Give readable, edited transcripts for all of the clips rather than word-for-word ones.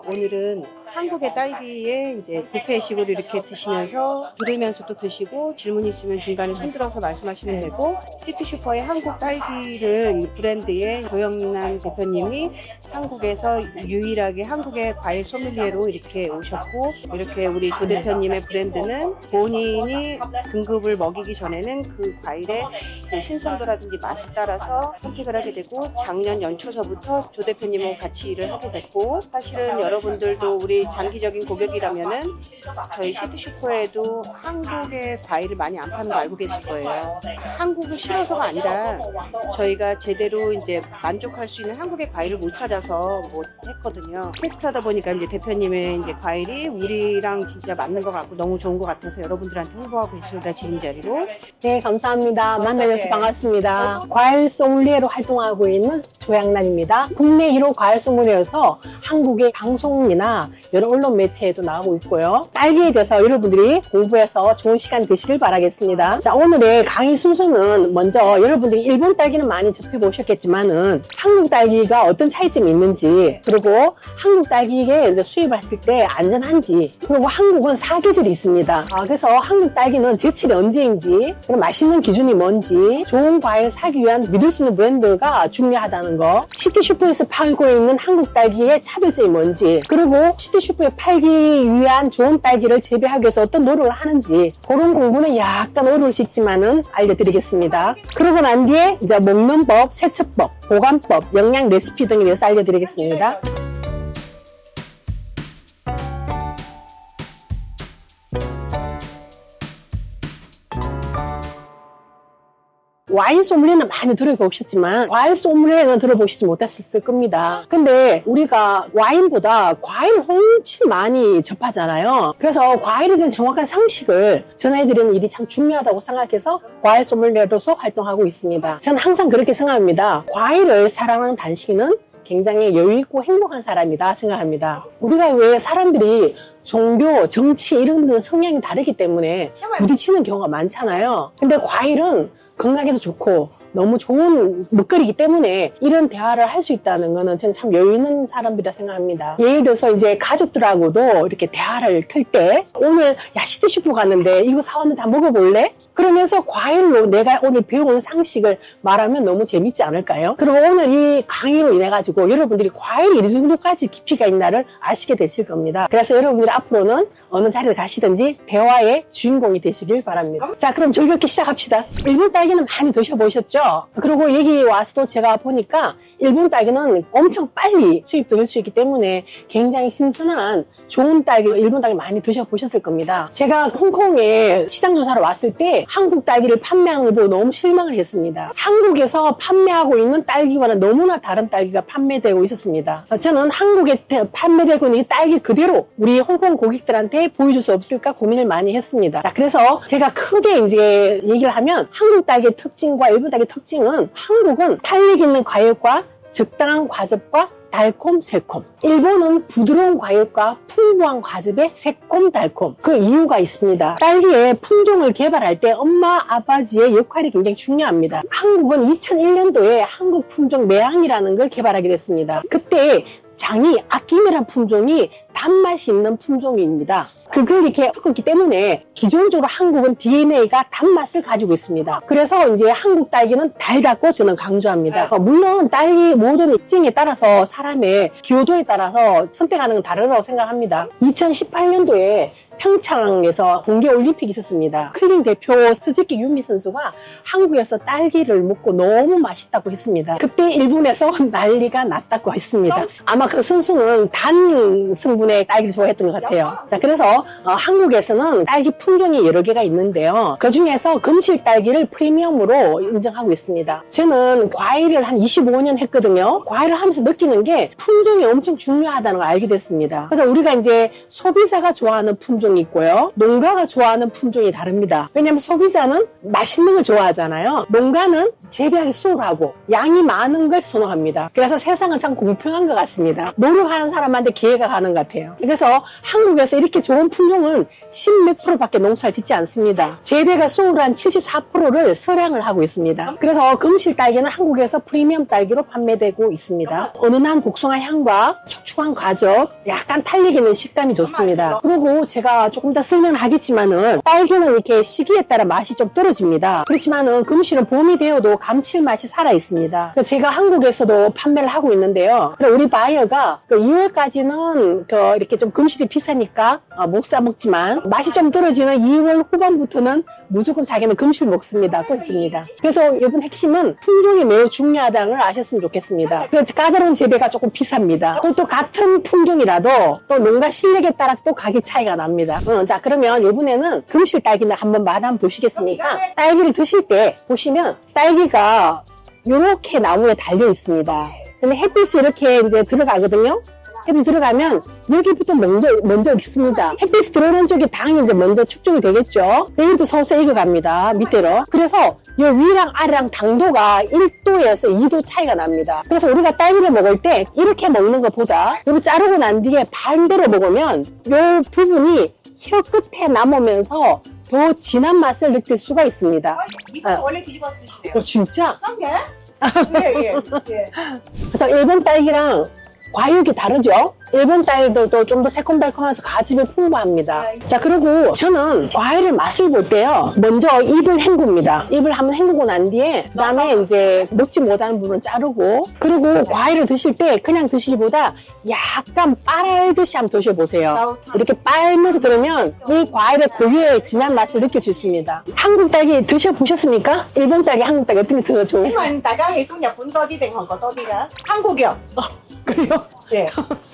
오늘은 한국의 딸기에 이제 뷔페식으로 이렇게 드시면서 들으면서도 드시고 질문 있으면 중간에 손들어서 말씀하시면 되고, 시티슈퍼의 한국 딸기를 이 브랜드의 조영란 대표님이 한국에서 유일하게 한국의 과일 소믈리에로 이렇게 오셨고, 이렇게 우리 조 대표님의 브랜드는 본인이 등급을 먹이기 전에는 그 과일의 그 신선도라든지 맛에 따라서 선택을 하게 되고, 작년 연초서부터 조 대표님하고 같이 일을 하게 됐고, 사실은 여러분들도 우리 장기적인 고객이라면은 저희 시티슈퍼에도 한국의 과일을 많이 안 파는 거 알고 계실 거예요. 한국을 싫어서가 아니라 저희가 제대로 이제 만족할 수 있는 한국의 과일을 못 찾아서 못 했거든요. 테스트하다 보니까 이제 대표님의 이제 과일이 우리랑 진짜 맞는 것 같고 너무 좋은 것 같아서 여러분들한테 홍보하고 있습니다. 지금 자리로. 네, 감사합니다. 만나뵈서 반갑습니다. 과일 소믈리에로 활동하고 있는 조양란입니다. 국내 1호 과일 소믈리에여서 한국의 방송이나 여러 언론 매체에도 나오고 있고요. 딸기에 대해서 여러분들이 공부해서 좋은 시간 되시길 바라겠습니다. 자, 오늘의 강의 순서는 먼저 여러분들이 일본 딸기는 많이 접해보셨겠지만은 한국 딸기가 어떤 차이점이 있는지, 그리고 한국 딸기에 수입했을 때 안전한지, 그리고 한국은 사계절이 있습니다. 그래서 한국 딸기는 제철이 언제인지, 그리고 맛있는 기준이 뭔지, 좋은 과일 사기 위한 믿을 수 있는 브랜드가 중요하다는 거, 시티슈퍼에서 팔고 있는 한국 딸기의 차별점이 뭔지, 그리고 시티슈퍼에 팔기 위한 좋은 딸기를 재배하기 위해서 어떤 노력을 하는지, 그런 공부는 약간 어려울 수 있지만은 알려드리겠습니다. 그러고 난 뒤에 이제 먹는 법, 세척법, 보관법, 영양 레시피 등에 대해서 알려드리겠습니다. 와인 소믈리에는 많이 들어보셨지만 과일 소믈리에는 들어보시지 못하셨을 겁니다. 근데 우리가 와인보다 과일을 훨씬 많이 접하잖아요. 그래서 과일에 대한 정확한 상식을 전해드리는 일이 참 중요하다고 생각해서 과일 소믈리에로서 활동하고 있습니다. 저는 항상 그렇게 생각합니다. 과일을 사랑하는 당신은 굉장히 여유있고 행복한 사람이다 생각합니다. 우리가 왜 사람들이 종교, 정치 이런 데는 성향이 다르기 때문에 부딪히는 경우가 많잖아요. 근데 과일은 건강에도 좋고 너무 좋은 먹거리이기 때문에 이런 대화를 할 수 있다는 거는 저는 참 여유 있는 사람들이라 생각합니다. 예를 들어서 이제 가족들하고도 이렇게 대화를 틀 때, 오늘 야 시티슈퍼 갔는데 이거 사왔는데 다 먹어볼래? 그러면서 과일로 내가 오늘 배운 상식을 말하면 너무 재밌지 않을까요? 그리고 오늘 이 강의로 인해 가지고 여러분들이 과일이 이 정도까지 깊이가 있나를 아시게 되실 겁니다. 그래서 여러분들이 앞으로는 어느 자리를 가시든지 대화의 주인공이 되시길 바랍니다. 자, 그럼 즐겁게 시작합시다. 일본 딸기는 많이 드셔보셨죠? 그리고 여기 와서도 제가 보니까 일본 딸기는 엄청 빨리 수입도 될 수 있기 때문에 굉장히 신선한 좋은 딸기, 일본 딸기 많이 드셔보셨을 겁니다. 제가 홍콩에 시장조사로 왔을 때 한국 딸기를 판매하는 걸 보고 너무 실망을 했습니다. 한국에서 판매하고 있는 딸기와는 너무나 다른 딸기가 판매되고 있었습니다. 저는 한국에 판매되고 있는 딸기 그대로 우리 홍콩 고객들한테 보여줄 수 없을까 고민을 많이 했습니다. 자, 그래서 제가 크게 이제 얘기를 하면 한국 딸기의 특징과 일본 딸기의 특징은, 한국은 탄력 있는 과일과 적당한 과즙과 달콤, 새콤. 일본은 부드러운 과일과 풍부한 과즙의 새콤, 달콤. 그 이유가 있습니다. 딸기의 품종을 개발할 때 엄마, 아버지의 역할이 굉장히 중요합니다. 한국은 2001년도에 한국 품종 매향이라는 걸 개발하게 됐습니다. 그때 장이 아낌이라는 품종이 단맛이 있는 품종입니다. 그걸 이렇게 섞었기 때문에 기존적으로 한국은 DNA가 단맛을 가지고 있습니다. 그래서 이제 한국 딸기는 달다고 저는 강조합니다. 물론 딸기 모든 특징에 따라서 사람의 기호도에 따라서 선택하는 건 다르다고 생각합니다. 2018년도에 평창에서 동계올림픽이 있었습니다. 클링 대표 스즈키 유미 선수가 한국에서 딸기를 먹고 너무 맛있다고 했습니다. 그때 일본에서 난리가 났다고 했습니다. 아마 그 선수는 단 성분의 딸기를 좋아했던 것 같아요. 자, 그래서 한국에서는 딸기 품종이 여러 개가 있는데요. 그 중에서 금실 딸기를 프리미엄으로 인정하고 있습니다. 저는 과일을 한 25년 했거든요. 과일을 하면서 느끼는 게 품종이 엄청 중요하다는 걸 알게 됐습니다. 그래서 우리가 이제 소비자가 좋아하는 품종이 있고요, 농가가 좋아하는 품종이 다릅니다. 왜냐하면 소비자는 맛있는 걸 좋아하잖아요. 농가는 재배하기 수월하고 양이 많은 걸 선호합니다. 그래서 세상은 참 공평한 것 같습니다. 노력하는 사람한테 기회가 가는 것 같아요. 그래서 한국에서 이렇게 좋은 품종은 10몇 프로밖에 농사를 짓지 않습니다. 재배가 수율한 74%를 서량을 하고 있습니다. 그래서 금실 딸기는 한국에서 프리미엄 딸기로 판매되고 있습니다. 은은한 복숭아 향과 촉촉한 과즙, 약간 탄력 있는 식감이 좋습니다. 그리고 제가 조금 더 설명하겠지만은 딸기는 이렇게 시기에 따라 맛이 좀 떨어집니다. 그렇지만은 금실은 봄이 되어도 감칠맛이 살아 있습니다. 제가 한국에서도 판매를 하고 있는데요. 우리 바이어가 2월까지는 이렇게 좀 금실이 비싸니까 못 사 먹지만 맛이 좀 떨어지는 2월 후반부터는 무조건 자기는 금실 먹습니다. 꽂습니다. 그래서 이번 핵심은 품종이 매우 중요하다는 걸 아셨으면 좋겠습니다. 까다로운 재배가 조금 비쌉니다. 또 같은 품종이라도 또 농가 실력에 따라서 또 가격 차이가 납니다. 자, 그러면 이번에는 금실 딸기는 한번 맛 한번 보시겠습니까? 딸기를 드실 때 보시면 딸기가 이렇게 나무에 달려 있습니다. 근데 햇빛이 이렇게 이제 들어가거든요. 햇빛 들어가면 여기부터 먼저 익습니다. 햇빛이 들어오는 쪽이 당이 이제 먼저 축적이 되겠죠. 여기부터 서서히 익어갑니다. 밑으로. 그래서 이 위랑 아래랑 당도가 1도에서 2도 차이가 납니다. 그래서 우리가 딸기를 먹을 때 이렇게 먹는 것보다 이거 자르고 난 뒤에 반대로 먹으면 이 부분이 혀 끝에 남으면서 더 진한 맛을 느낄 수가 있습니다. 밑에 원래 뒤집어서 드시네요. 진짜? 짠게? 예. 그래서 일본 딸기랑 과육이 다르죠? 일본 딸기도 좀 더 새콤달콤해서 가집이 풍부합니다. 자, 그리고 저는 과일을 맛을 볼 때요. 먼저 잎을 헹굽니다. 잎을 한번 헹구고 난 뒤에 그 다음에 이제 먹지 못하는 부분은 자르고 그리고 과일을 드실 때 그냥 드시기보다 약간 빨듯이 한번 드셔보세요. 이렇게 빨면서 들으면 이 과일의 고유의 진한 맛을 느낄 수 있습니다. 한국 딸기 드셔보셨습니까? 일본 딸기, 한국 딸기 어떤 게 더 좋으세요? 大家喜歡日本多啲定韓國多啲㗎？ 한국이요. 그래요? 네.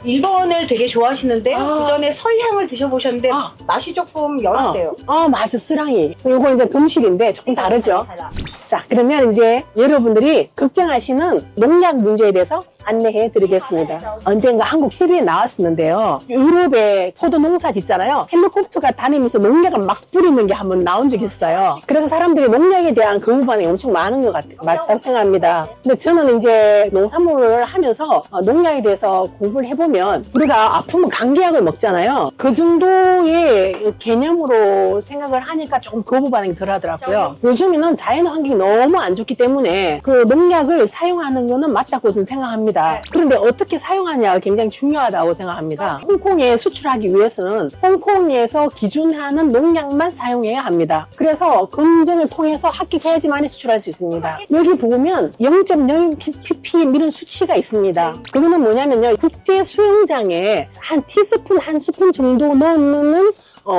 일본을 되게 좋아하시는데 아. 그전에 설향을 드셔보셨는데 아. 맛이 조금 연하대요. 맞아, 쓰랑이. 이거 이제 금실인데 조금 다르죠? 달라. 자, 그러면 이제 여러분들이 걱정하시는 농약 문제에 대해서 안내해 드리겠습니다. 언젠가 한국 TV에 나왔었는데요. 유럽에 포도 농사 짓잖아요. 헬리콥터가 다니면서 농약을 막 뿌리는 게 한번 나온 적이 있어요. 그래서 사람들이 농약에 대한 거부 반응이 엄청 많은 것 같다고 생각합니다. 근데 저는 이제 농산물을 하면서 농약에 대해서 공부를 해보면 우리가 아프면 감기약을 먹잖아요. 그 정도의 개념으로 생각을 하니까 조금 거부 반응이 덜 하더라고요. 요즘에는 자연 환경이 너무 안 좋기 때문에 그 농약을 사용하는 거는 맞다고 저는 생각합니다. 그런데 어떻게 사용하냐가 굉장히 중요하다고 생각합니다. 홍콩에 수출하기 위해서는 홍콩에서 기준하는 농약만 사용해야 합니다. 그래서 검증을 통해서 합격해야지만 수출할 수 있습니다. 여기 보면 0.0 ppm 이런 수치가 있습니다. 그거는 뭐냐면요. 국제 수영장에 한 티스푼, 한 스푼 정도 넣는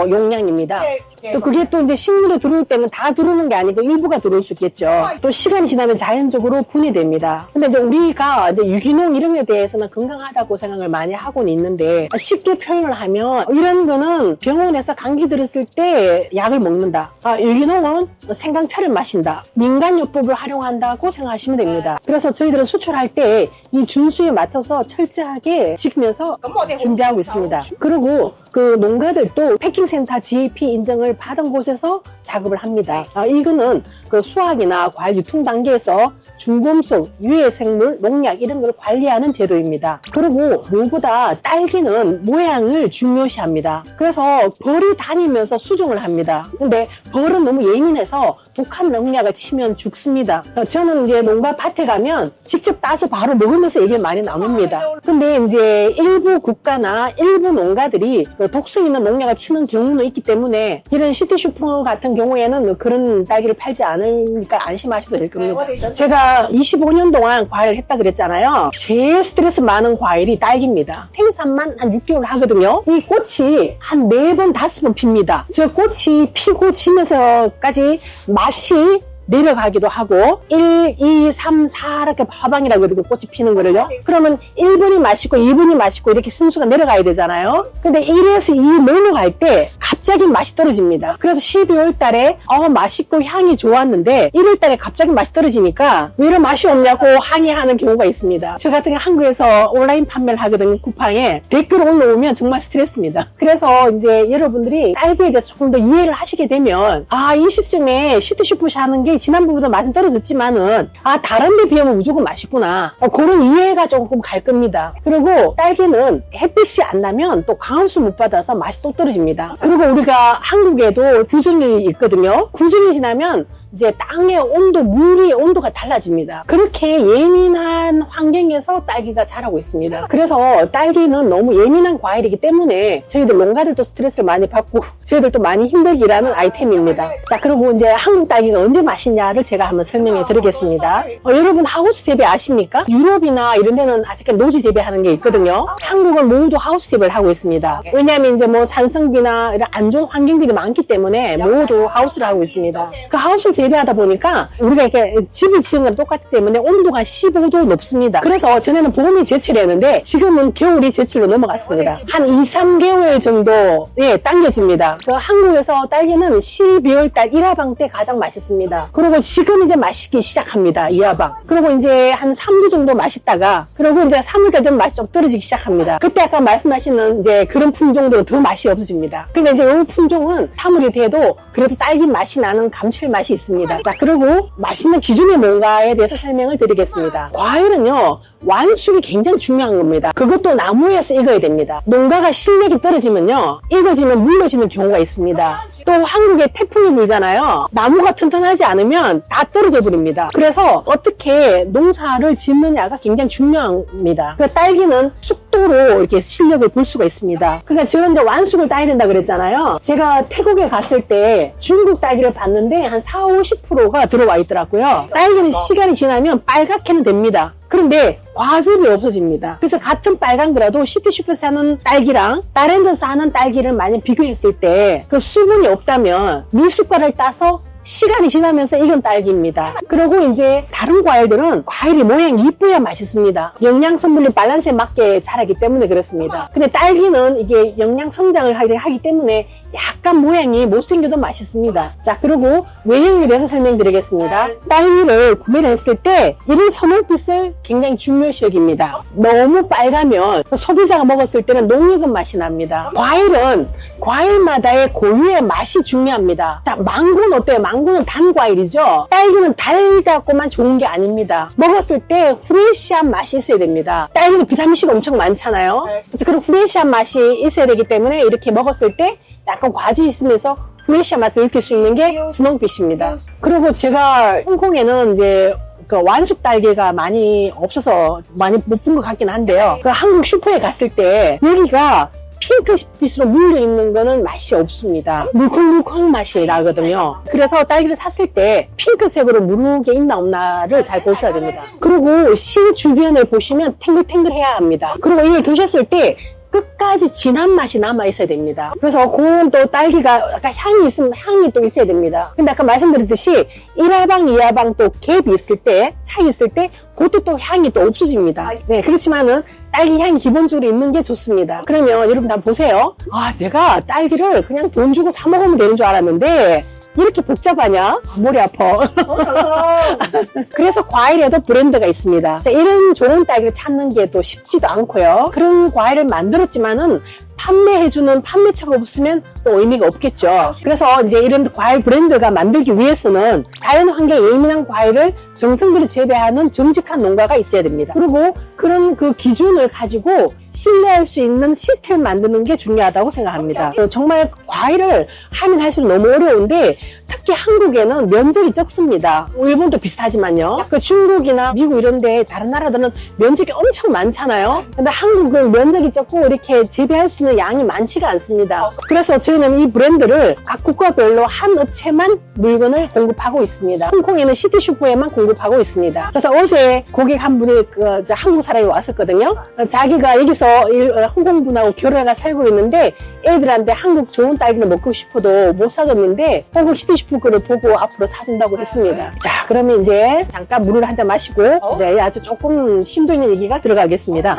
용량입니다. 또 그게 또 이제 식물에 들어올 때는 다 들어오는 게 아니고 일부가 들어올 수 있겠죠. 또 시간이 지나면 자연적으로 분해됩니다. 근데 이제 우리가 이제 유기농 이런 게 대해서는 건강하다고 생각을 많이 하고는 있는데 쉽게 표현을 하면 이런 거는 병원에서 감기 들었을 때 약을 먹는다. 유기농은 생강차를 마신다. 민간요법을 활용한다고 생각하시면 됩니다. 그래서 저희들은 수출할 때 이 준수에 맞춰서 철저하게 지키면서 준비하고 있습니다. 그리고 그 농가들도 패킹센터 GAP 인정을 받은 곳에서 작업을 합니다. 이거는 그 수확이나 과일 유통 단계에서 중금속, 유해생물, 농약 이런 걸 관리하는 제도입니다. 그리고 무엇보다 딸기는 모양을 중요시합니다. 그래서 벌이 다니면서 수정을 합니다. 근데 벌은 너무 예민해서 독한 농약을 치면 죽습니다. 저는 이제 농가 밭에 가면 직접 따서 바로 먹으면서 얘기를 많이 나눕니다. 근데 이제 일부 국가나 일부 농가들이 독성 있는 농약을 치는 경우는 있기 때문에 이런 시티슈퍼 같은 경우에는 그런 딸기를 팔지 않으니까 안심하셔도 될 겁니다. 제가 25년 동안 과일을 했다 그랬잖아요. 제일 스트레스 많은 과일이 딸기입니다. 생산만 한 6개월 하거든요. 이 꽃이 한 4번, 5번 핍니다. 저 꽃이 피고 지면서까지 맛이 내려가기도 하고 1, 2, 3, 4 이렇게 화방이라고 해도 꽃이 피는 거를요. 그러면 1분이 맛있고 2분이 맛있고 이렇게 순수가 내려가야 되잖아요. 근데 1에서 2 넘어갈 때 갑자기 맛이 떨어집니다. 그래서 12월 달에 맛있고 향이 좋았는데 1월 달에 갑자기 맛이 떨어지니까 왜 이런 맛이 없냐고 항의하는 경우가 있습니다. 저 같은 경우 한국에서 온라인 판매를 하거든요. 쿠팡에 댓글 올라오면 정말 스트레스입니다. 그래서 이제 여러분들이 딸기에 대해서 조금 더 이해를 하시게 되면 이 시점에 시티슈퍼시 하는 게 지난번보다 맛은 떨어졌지만은 다른 데 비하면 무조건 맛있구나. 그런 이해가 조금 갈 겁니다. 그리고 딸기는 햇빛이 안 나면 또 강한수 못 받아서 맛이 또 떨어집니다. 그리고 우리가 한국에도 구정이 있거든요. 구정이 지나면 이제 땅의 온도, 물의 온도가 달라집니다. 그렇게 예민한 환경에서 딸기가 자라고 있습니다. 그래서 딸기는 너무 예민한 과일이기 때문에 저희들 농가들도 스트레스를 많이 받고 저희들도 많이 힘들게 일하는 아이템입니다. 자, 그리고 이제 한국 딸기가 언제 맛있냐를 제가 한번 설명해 드리겠습니다. 여러분 하우스 재배 아십니까? 유럽이나 이런 데는 아직까지 노지 재배하는 게 있거든요. 한국은 모두 하우스 재배를 하고 있습니다. 왜냐하면 이제 뭐 산성비나 이런 안 좋은 환경들이 많기 때문에 모두 하우스를 하고 있습니다. 그 하우스를 재배하다 보니까 우리가 이렇게 집을 지은 거랑 똑같기 때문에 온도가 한 15도 높습니다. 그래서 전에는 봄이 제철이었는데 지금은 겨울이 제철로 넘어갔습니다. 한 2, 3개월 정도에 당겨집니다. 한국에서 딸기는 12월 달 1화방 때 가장 맛있습니다. 그리고 지금 이제 맛있기 시작합니다. 2화방. 그리고 이제 한 3주 정도 맛있다가 그리고 이제 3월 달 되면 맛이 좀 떨어지기 시작합니다. 그때 아까 말씀하시는 이제 그런 품종들은 더 맛이 없어집니다. 근데 이제 이 품종은 3월이 돼도 그래도 딸기 맛이 나는 감칠맛이 있습니다. 자, 그리고 맛있는 기준이 뭔가에 대해서 설명을 드리겠습니다. 과일은요, 완숙이 굉장히 중요한 겁니다. 그것도 나무에서 익어야 됩니다. 농가가 실력이 떨어지면요, 익어지면 물러지는 경우가 있습니다. 또 한국에 태풍이 불잖아요. 나무가 튼튼하지 않으면 다 떨어져 버립니다. 그래서 어떻게 농사를 짓느냐가 굉장히 중요합니다. 그 딸기는 속도로 이렇게 실력을 볼 수가 있습니다. 그러니까 저는 이제 완숙을 따야 된다 그랬잖아요. 제가 태국에 갔을 때 중국 딸기를 봤는데 한 40~50%가 들어와 있더라고요. 딸기는 시간이 지나면 빨갛게는 됩니다. 그런데 과즙이 없어집니다. 그래서 같은 빨간 거라도 시티슈퍼에서 사는 딸기랑 다른 데서 사는 딸기를 만약 비교했을 때 그 수분이 없다면 미숫가루를 따서 시간이 지나면서 익은 딸기입니다. 그리고 이제 다른 과일들은 과일이 모양이 이뻐야 맛있습니다. 영양 성분이 밸런스에 맞게 자라기 때문에 그렇습니다. 근데 딸기는 이게 영양 성장을 하기 때문에 약간 모양이 못생겨도 맛있습니다. 자, 그리고 외형에 대해서 설명드리겠습니다. 딸기를 구매를 했을 때 이런 선홍빛을 굉장히 중요시 여깁니다. 너무 빨가면 소비자가 먹었을 때는 농익은 맛이 납니다. 과일은 과일마다의 고유의 맛이 중요합니다. 자, 망고는 어때요? 망고는 단 과일이죠. 딸기는 달갖고만 좋은 게 아닙니다. 먹었을 때 후레쉬한 맛이 있어야 됩니다. 딸기는 비타민C가 엄청 많잖아요. 그래서 그런 후레쉬한 맛이 있어야 되기 때문에 이렇게 먹었을 때 약간 과즙이 있으면서 후레쉬한 맛을 느낄 수 있는 게 스노우빛입니다. 그리고 제가 홍콩에는 이제 그 완숙 딸기가 많이 없어서 많이 못 본 것 같긴 한데요. 그 한국 슈퍼에 갔을 때 여기가 핑크빛으로 물려있는 거는 맛이 없습니다. 물컹물컹 맛이 나거든요. 그래서 딸기를 샀을 때 핑크색으로 무르게 있나 없나를 잘 보셔야 됩니다. 그리고 씨 주변을 보시면 탱글탱글해야 합니다. 그리고 이걸 드셨을 때 끝까지 진한 맛이 남아 있어야 됩니다. 그래서 그건 또 딸기가 약간 향이 있으면 향이 또 있어야 됩니다. 근데 아까 말씀드렸듯이 1화방, 2화방 또 갭이 있을 때, 차이 있을 때 그것도 또 향이 또 없어집니다. 네, 그렇지만은 딸기 향이 기본적으로 있는 게 좋습니다. 그러면 여러분 다 보세요. 내가 딸기를 그냥 돈 주고 사 먹으면 되는 줄 알았는데 이렇게 복잡하냐? 머리 아파. 그래서 과일에도 브랜드가 있습니다. 자, 이런 좋은 딸기를 찾는 게 또 쉽지도 않고요. 그런 과일을 만들었지만은 판매해주는 판매처가 없으면 또 의미가 없겠죠. 그래서 이제 이런 과일 브랜드가 만들기 위해서는 자연 환경에 예민한 과일을 정성들이 재배하는 정직한 농가가 있어야 됩니다. 그리고 그런 그 기준을 가지고 신뢰할 수 있는 시스템을 만드는 게 중요하다고 생각합니다. 정말 과일을 하면 할수록 너무 어려운데 특히 한국에는 면적이 적습니다. 일본도 비슷하지만요. 그 중국이나 미국 이런 데 다른 나라들은 면적이 엄청 많잖아요. 근데 한국은 면적이 적고 이렇게 재배할 수 있는 양이 많지가 않습니다. 그래서 저희는 이 브랜드를 각 국가별로 한 업체만 물건을 공급하고 있습니다. 홍콩에는 시티슈퍼에만 공급하고 있습니다. 그래서 어제 고객 한 분이 한국 사람이 왔었거든요. 자기가 여기서 홍콩 분하고 결혼해가 살고 있는데 애들한테 한국 좋은 딸기를 먹고 싶어도 못 사줬는데 홍콩 시티슈퍼 거를 보고 앞으로 사준다고 했습니다. 자, 그러면 이제 잠깐 물을 한 잔 마시고 아주 조금 심도 있는 얘기가 들어가겠습니다.